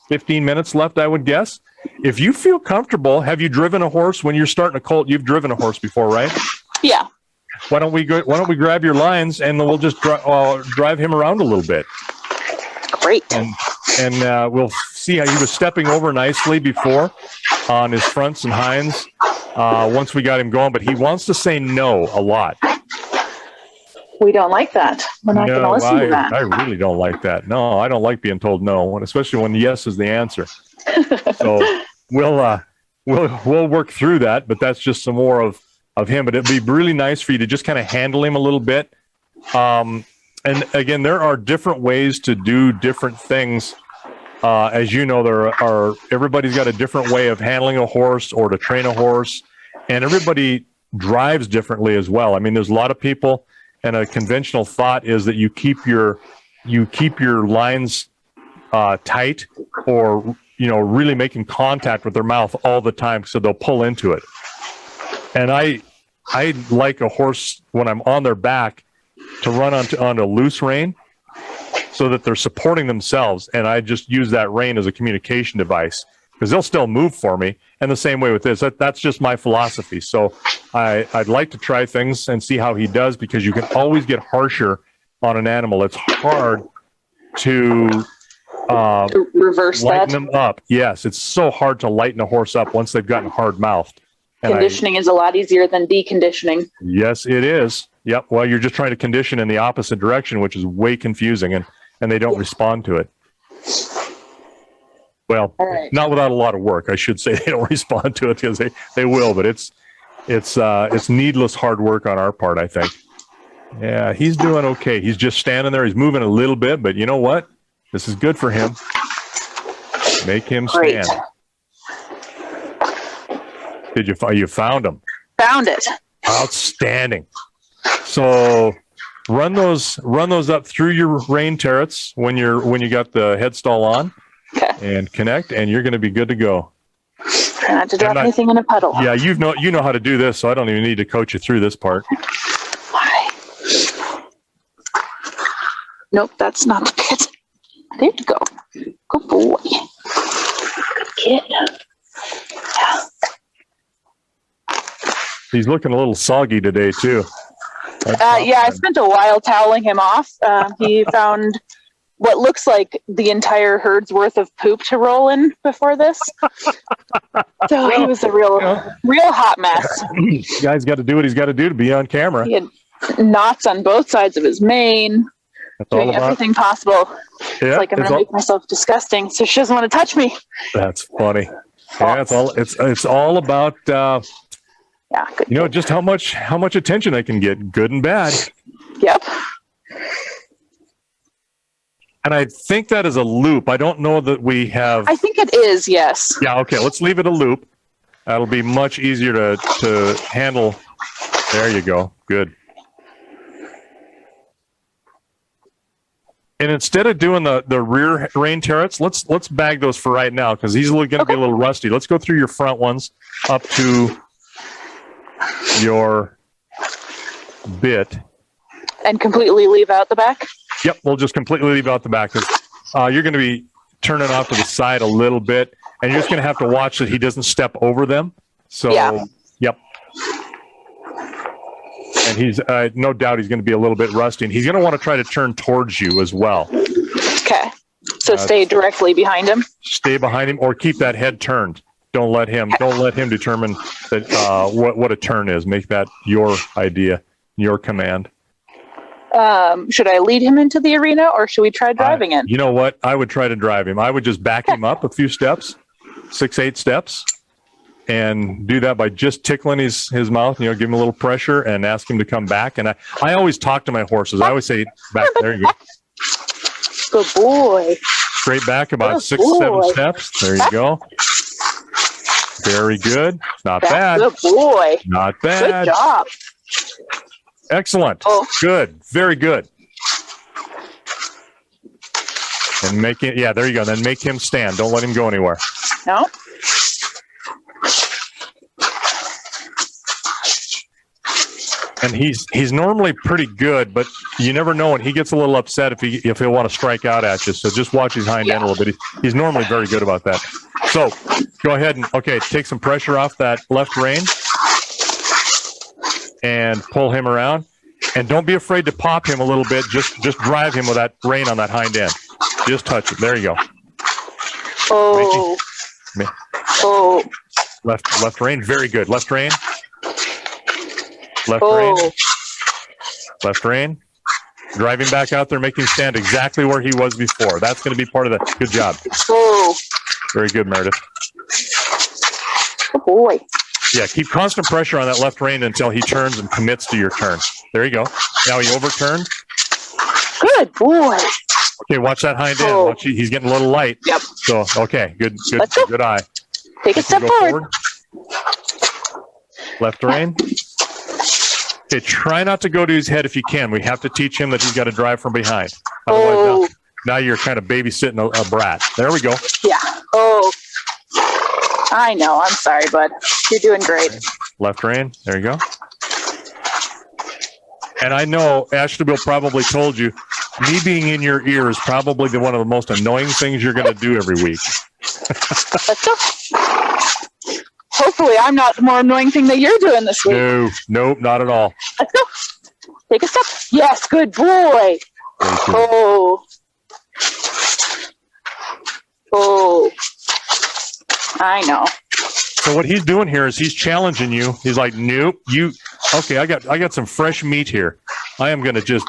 15 minutes left, I would guess. If you feel comfortable, have you driven a horse when you're starting a colt? You've driven a horse before, right? Yeah. Why don't we grab your lines and we'll just drive him around a little bit. Great. And we'll see how he was stepping over nicely before on his fronts and hinds once we got him going, but he wants to say no a lot. We don't like that. We're not going to listen to that. I really don't like that. No, I don't like being told no, especially when yes is the answer. So we'll work through that, but that's just some more of him. But it'd be really nice for you to just kind of handle him a little bit. And again, there are different ways to do different things. As you know, everybody's got a different way of handling a horse or to train a horse, and everybody drives differently as well. I mean, there's a lot of people, and a conventional thought is that you keep your lines tight, or really making contact with their mouth all the time, so they'll pull into it. And I like a horse when I'm on their back to run on a loose rein so that they're supporting themselves. And I just use that rein as a communication device because they'll still move for me. And the same way with this, that's just my philosophy. So I'd like to try things and see how he does, because you can always get harsher on an animal. It's hard to reverse lighten them up. Yes, it's so hard to lighten a horse up once they've gotten hard-mouthed. Conditioning is a lot easier than deconditioning. Yes, it is. Yep. Well, you're just trying to condition in the opposite direction, which is way confusing, and they don't respond to it. Well, not without a lot of work. I should say they don't respond to it, because they will, but it's needless hard work on our part, I think. Yeah, he's doing okay. He's just standing there. He's moving a little bit, but you know what? This is good for him. Make him stand. You found him? Found it. Outstanding. So run those up through your rein turrets when you got the head stall on, and connect, and you're going to be good to go. Try not to drop anything in a puddle. Yeah, you know how to do this, so I don't even need to coach you through this part. Why? Nope, that's not the bit. There you go. Good boy. Good kid. Yeah. He's looking a little soggy today, too. I spent a while toweling him off. He found what looks like the entire herd's worth of poop to roll in before this. So he was a real hot mess. Guy's got to do what he's got to do to be on camera. He had knots on both sides of his mane. Doing everything possible. Yeah, it's like I'm going to make myself disgusting, so she doesn't want to touch me. That's funny. Yeah, it's all about just how much attention I can get, good and bad. Yep. And I think that is a loop. I don't know that we have. I think it is. Yes. Yeah. Okay. Let's leave it a loop. That'll be much easier to handle. There you go. Good. And instead of doing the rear rein turrets, let's bag those for right now, because he's going to be a little rusty. Let's go through your front ones up to your bit. And completely leave out the back? Yep, we'll just completely leave out the back. You're going to be turning off to the side a little bit, and you're just going to have to watch that he doesn't step over them. So, Yep. And he's no doubt he's going to be a little bit rusty, and he's going to want to try to turn towards you as well. Okay. So stay directly behind him. Stay behind him, or keep that head turned. Don't let him determine that what a turn is. Make that your idea, your command. Should I lead him into the arena or should we try driving it? You know what? I would try to drive him. I would just back him up a few steps, 6, 8 steps, and do that by just tickling his mouth, give him a little pressure and ask him to come back. And I always talk to my horses. I always say, back, there you go. Good boy. Straight back about Good 6, boy. 7 steps. There you go. Very good. Not bad. Good boy. Not bad. Good job. Excellent. Oh. Good. Very good. And make it, yeah, there you go. Then make him stand. Don't let him go anywhere. No. And he's normally pretty good, but you never know when he gets a little upset if he'll want to strike out at you. So just watch his hind end a little bit. He's normally very good about that. So go ahead and take some pressure off that left rein and pull him around. And don't be afraid to pop him a little bit. Just drive him with that rein on that hind end. Just touch it. There you go. Oh. Oh. Left rein. Very good. Left rein. Left Oh. rein. Left rein. Drive him back out there. Make him stand exactly where he was before. That's going to be part of the good job. Oh. Very good, Meredith. Good boy. Yeah, keep constant pressure on that left rein until he turns and commits to your turn. There you go. Now he overturned. Good boy. Okay, watch that hind end. Oh. Watch, he's getting a little light. Yep. So, okay, good Let's go. good eye. Take a You can step go forward. Left rein. Okay, try not to go to his head if you can. We have to teach him that he's got to drive from behind. Otherwise, Oh. now you're kind of babysitting a brat. There we go. Yeah. Oh. I know. I'm sorry, bud. You're doing great. Left rein. There you go. And I know Ashley Bill probably told you, me being in your ear is probably one of the most annoying things you're going to do every week. Let's go. Hopefully, I'm not the more annoying thing that you're doing this week. No, nope, not at all. Let's go. Take a step. Yes, good boy. Very good. Oh. Oh. I know. So what he's doing here is he's challenging you. He's like, nope, okay, I got some fresh meat here. I am going to just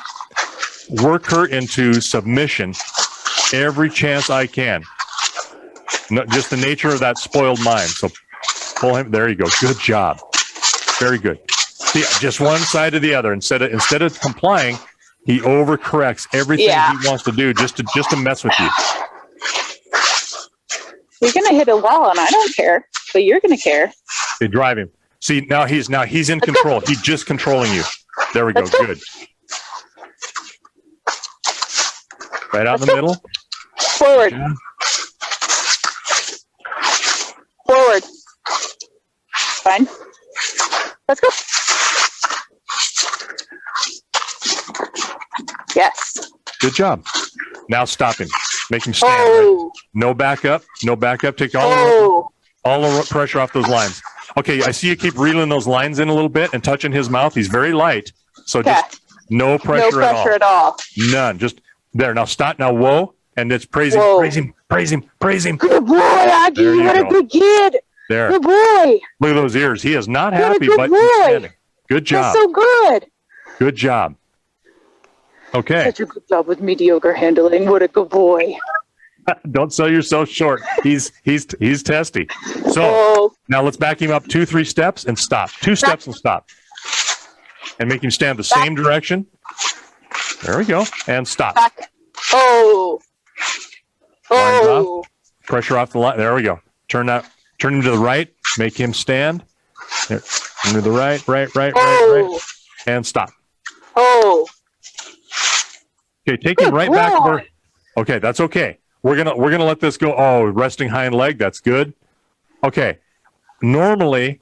work her into submission every chance I can. No, just the nature of that spoiled mind. So pull him. There you go. Good job. Very good. See, just one side to the other. Instead of complying, he overcorrects everything he wants to do just to mess with you. You're gonna hit a wall, and I don't care, but you're gonna care. They drive him. See, now he's in control. He's just controlling you. There we go. Good. Right out in the middle. Forward. Yeah. Forward. Fine. Let's go. Yes. Good job. Now stop him. Make him stand. Oh. Right? No backup. No backup. Take all the pressure off those lines. Okay, I see you keep reeling those lines in a little bit and touching his mouth. He's very light. So just no pressure, at all. None. Just there. Now stop. Now whoa. And it's praise him, Whoa. praise him, praise him, praise him. Good boy, Oggy. What a good kid. There. Good boy. Look at those ears. He is not What a happy, good but boy. he's standing. Good job. That's so good. Good job. Okay. Such a good job with mediocre handling. What a good boy. Don't sell yourself short. He's testy. So now let's back him up 2, 3 steps and stop. 2 steps and stop. And make him stand the same direction. There we go. And stop. Back. Oh. Lines Oh. off. Pressure off the line. There we go. Turn him to the right. Make him stand. There. Turn to the right. And stop. Oh. Okay, take him right back where. Okay, that's okay. We're gonna let this go. Oh, resting hind leg. That's good. Okay. Normally,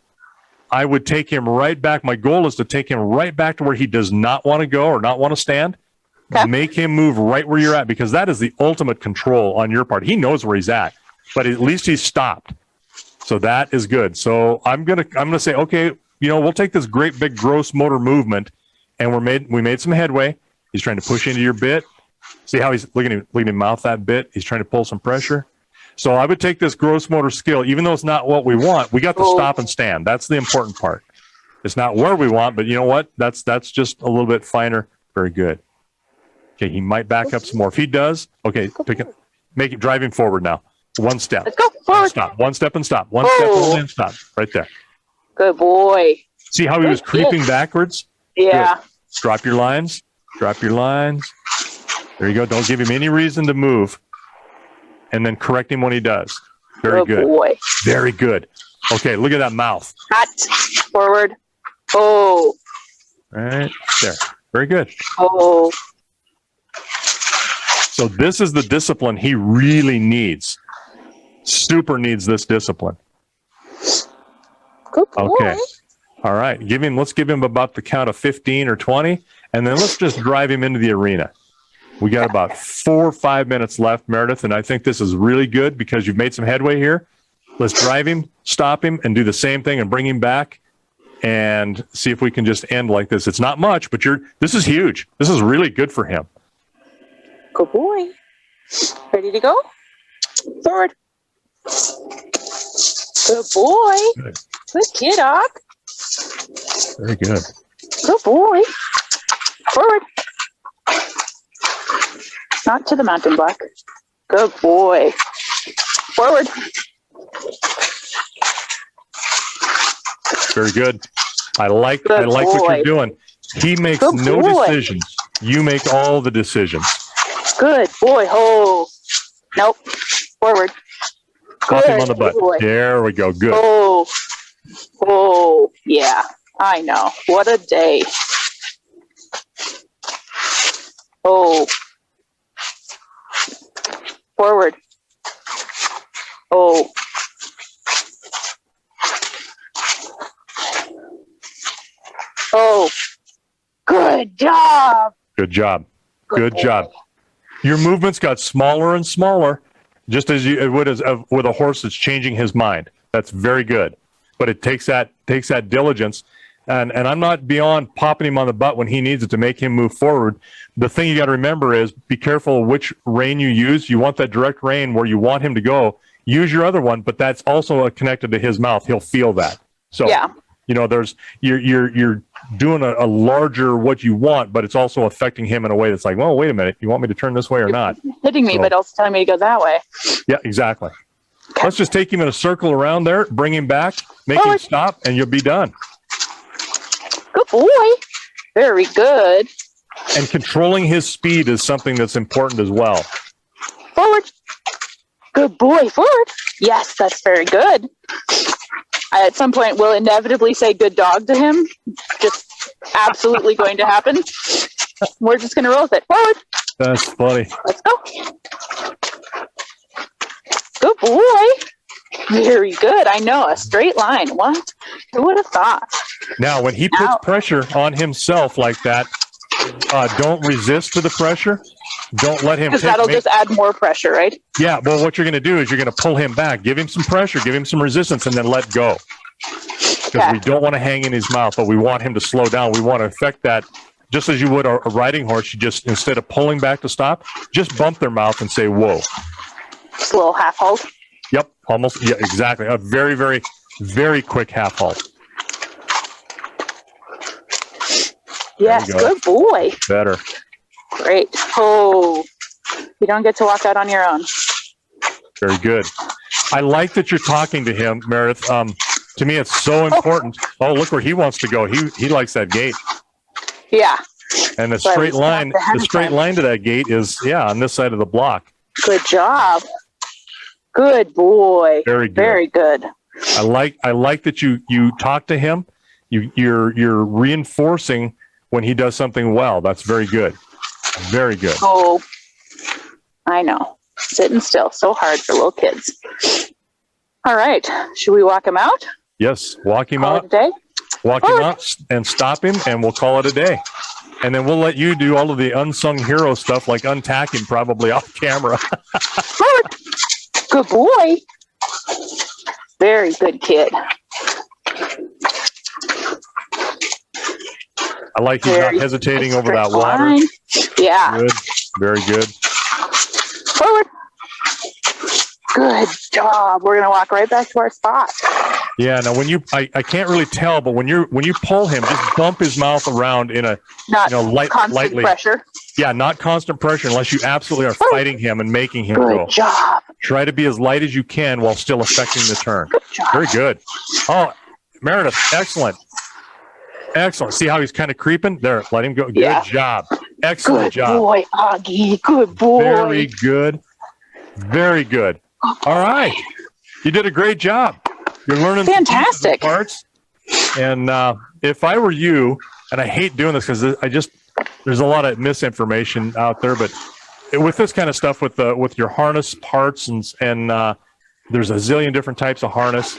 I would take him right back. My goal is to take him right back to where he does not want to go or not want to stand. Okay. Make him move right where you're at, because that is the ultimate control on your part. He knows where he's at, but at least he's stopped. So that is good. So I'm gonna say, okay, we'll take this great big gross motor movement, and we made some headway. He's trying to push into your bit. See how he's looking at him mouth that bit. He's trying to pull some pressure. So I would take this gross motor skill, even though it's not what we want. We got to stop and stand. That's the important part. It's not where we want, but you know what? That's just a little bit finer. Very good. Okay, he might back up some more. If he does, okay, make it drive him forward now. One step. Let's go forward. Stop. One step and stop. One step only and stop. Right there. Good boy. See how he was creeping backwards? Yeah. Good. Drop your lines. Drop your lines. There you go. Don't give him any reason to move. And then correct him when he does. Very good. Boy. Very good. Okay, look at that mouth. Hot. Forward. Oh. Right there. Very good. Oh. So this is the discipline he really needs. Super needs this discipline. Good boy. Okay. All right. Let's give him about the count of 15 or 20, and then let's just drive him into the arena. We got about 4 or 5 minutes left, Meredith, and I think this is really good because you've made some headway here. Let's drive him, stop him, and do the same thing and bring him back and see if we can just end like this. It's not much, but this is huge. This is really good for him. Good boy. Ready to go? Forward. Good boy. Good. Good kid, Og. Very good. Good boy. Forward. Not to the mountain block. Good boy. Forward. Very good. I like Good what boy. you're doing. He makes Good no boy. decisions. You make all the decisions. Good boy. Oh. Nope. Forward. Pop him on the Good butt. boy. There we go. Good. Oh. Oh. Yeah. I know. What a day. Oh. Forward. Oh. Oh. Good job. Good job. Good boy. job. Your movements got smaller and smaller, just as it would with a horse that's changing his mind. That's very good. But it takes that diligence. And I'm not beyond popping him on the butt when he needs it to make him move forward. The thing you got to remember is be careful which rein you use. You want that direct rein where you want him to go. Use your other one, but that's also connected to his mouth. He'll feel that. So, Yeah. you're doing a larger what you want, but it's also affecting him in a way that's like, well, wait a minute. You want me to turn this way or not? Hitting me, So- but also telling me to go that way. Yeah, exactly. Let's just take him in a circle around there, bring him back, make him Forward. stop, and you'll be done. Good boy. Very good. And controlling his speed is something that's important as well. Forward. Good boy. Forward. Yes, that's very good. I, at some point, will inevitably say good dog to him. Just absolutely going to happen. We're just going to roll with it. Forward. That's funny. Let's go. Good boy. Very good. I know. A straight line. What? Who would have thought? Now, when he puts Now- pressure on himself like that, don't resist to the pressure. Don't let him Because that'll just add more pressure, right? Yeah, well, what you're going to do is you're going to pull him back, give him some pressure, give him some resistance, and then let go. Because Okay. we don't want to hang in his mouth, but we want him to slow down. We want to affect that just as you would a riding horse. You just, instead of pulling back to stop, just bump their mouth and say, whoa. Just a little half halt. Yep, almost. Yeah, exactly. A very, very, very quick half halt. Yes, There we go. good boy. Better. Great. Oh, you don't get to walk out on your own. Very good. I like that you're talking to him, Meredith. To me, it's so important. Oh, look where he wants to go. He likes that gate. Yeah, And the So straight we line, stopped ahead the of straight time. line to that gate is, on this side of the block. good job. Good boy. Very good. Very good. I like that you talk to him. You're reinforcing when he does something well. That's very good. Very good. Oh, I know. Sitting still, so hard for little kids. All right, should we walk him out? Yes. Walk him Call it out. a day? Walk him out and stop him, and we'll call it a day. And then we'll let you do all of the unsung hero stuff, like untack him probably off camera. Forward. Good boy. Very good kid. I like he's Very not hesitating nice over that straight water. line. Yeah. Good. Very good. Forward. Good job. We're going to walk right back to our spot. Yeah. Now, when I can't really tell, but when you pull him, just bump his mouth around in a Not constant lightly. pressure. Yeah, not constant pressure unless you absolutely are fighting him and making him go. Good job. Try to be as light as you can while still affecting the turn. Good job. Very good. Oh, Meredith, excellent. Excellent. See how he's kind of creeping? There, let him go. Good Yeah. job. Excellent Good job. boy, Oggy. Good boy. Very good. Very good. All right. You did a great job. You're learning Fantastic. parts. And if I were you, and I hate doing this because there's a lot of misinformation out there, but with this kind of stuff, with your harness parts and there's a zillion different types of harness.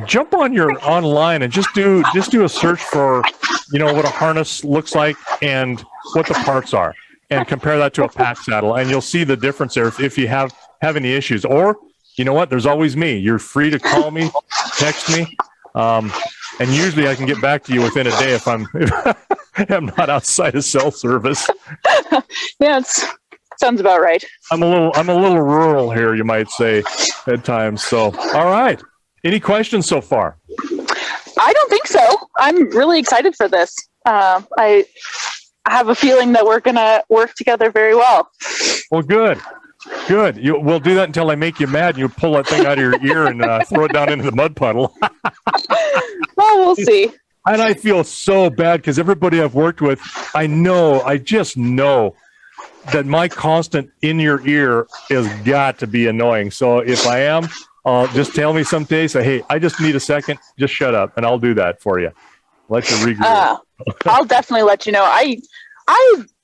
Jump on your online and just do a search for, what a harness looks like and what the parts are, and compare that to a pack saddle, and you'll see the difference there if you have any issues. Or, you know what? There's always me. You're free to call me, text me, and usually I can get back to you within a day if I'm not outside of cell service. Yeah, sounds about right. I'm a little rural here, you might say, at times. So, all right. Any questions so far? I don't think so. I'm really excited for this. I have a feeling that we're going to work together very well. Well, good. Good. We'll do that until I make you mad and you pull that thing out of your ear and throw it down into the mud puddle. Well, we'll see. And I feel so bad because everybody I've worked with, I just know that my constant in your ear has got to be annoying. So if I am, just tell me someday, say, hey, I just need a second, just shut up, and I'll do that for you. Let you regroup. I'll definitely let you know. I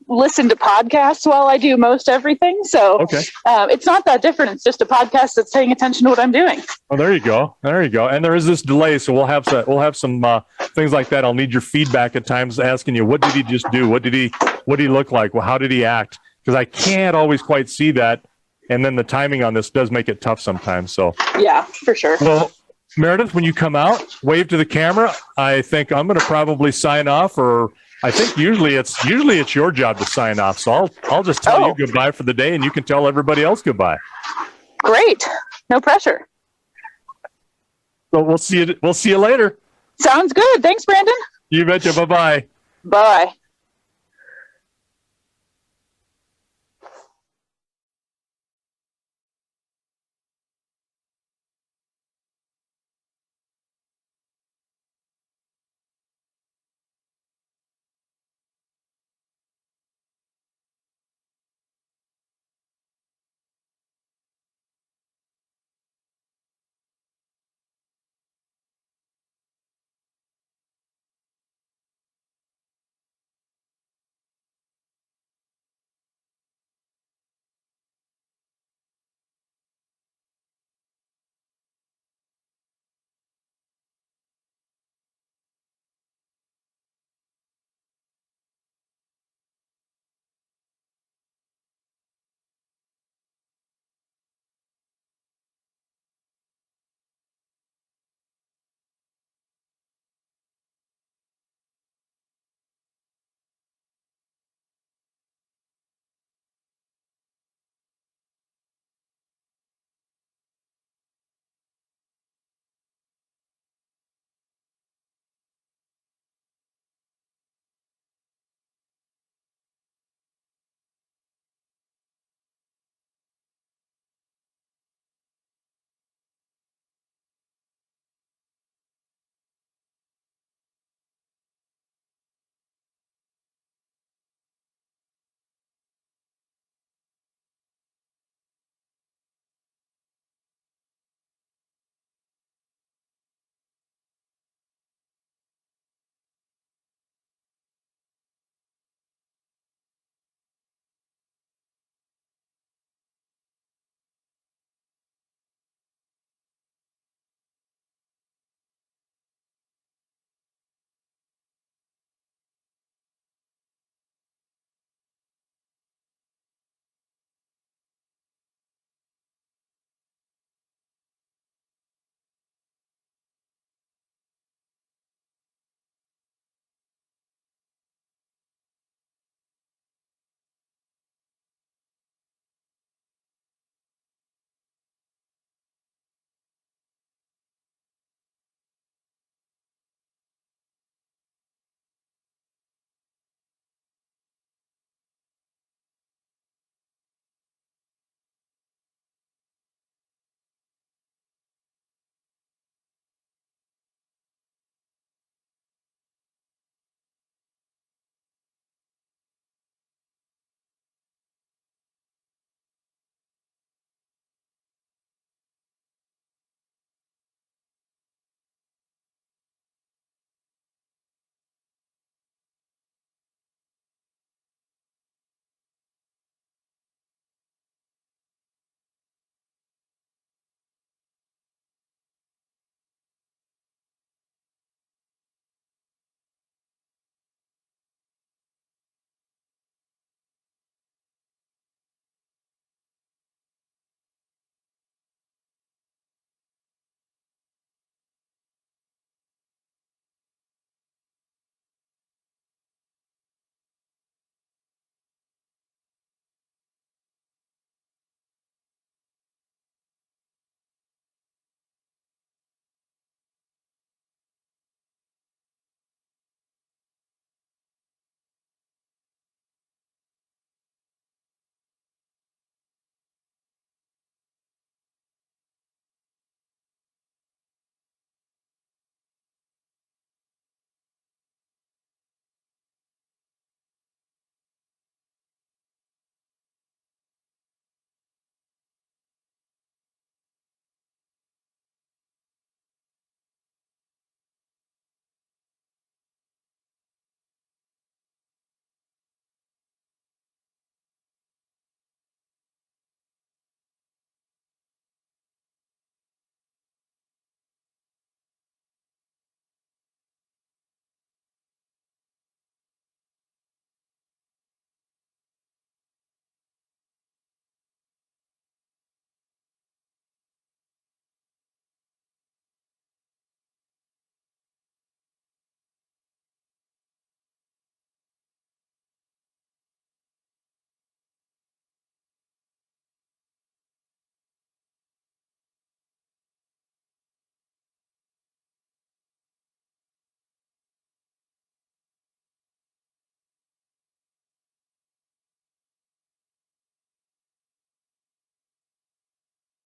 listen to podcasts while I do most everything, so okay. It's not that different. It's just a podcast that's paying attention to what I'm doing. Oh, there you go. There you go. And there is this delay, so we'll have some things like that. I'll need your feedback at times, asking you, what did he just do? What did he look like? Well, how did he act? Because I can't always quite see that. And then the timing on this does make it tough sometimes. So yeah, for sure. Well, Meredith, when you come out, wave to the camera. I think I'm going to probably sign off, or I think usually it's your job to sign off. So I'll just tell you goodbye for the day, and you can tell everybody else goodbye. Great. No pressure. So we'll see you later. Sounds good. Thanks, Brandon. You betcha. Bye-bye. Bye.